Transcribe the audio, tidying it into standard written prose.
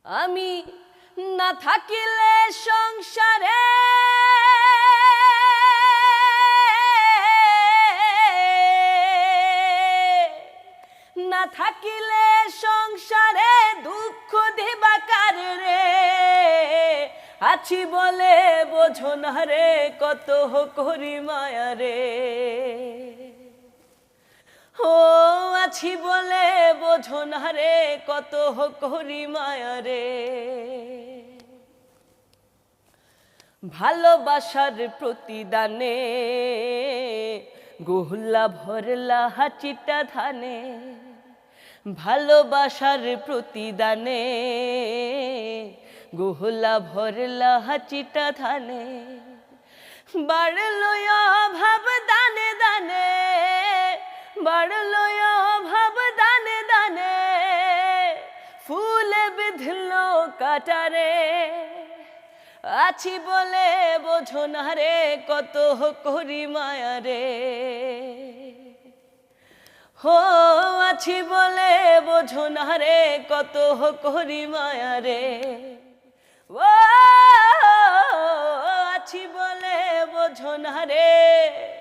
আমি না থাকিলে সংসারে না থাকিলে সংসারে দুঃখ দিবা কারে রে আছি বলে বোঝো না রে কত করি মায়া রে ও আছি বলে বোঝো না রে কত করি মায়া রে ভালোবাসার প্রতিদানে গোহলা ভরলা হাঁচিটা ধানে ভালোবাসার প্রতিদানে গোহলা ভরলা হাঁচিটা ধানে বাড়লো অভাব দানে দানে বাড়লো অভাব দানে দানে ফুলে বিধলো কাটারে আছি বলে বোঝো না রে কত করি মায়া রে হো আছি বলে বোঝো না রে কত করি মায়া রে ও আছি বলে বোঝো না রে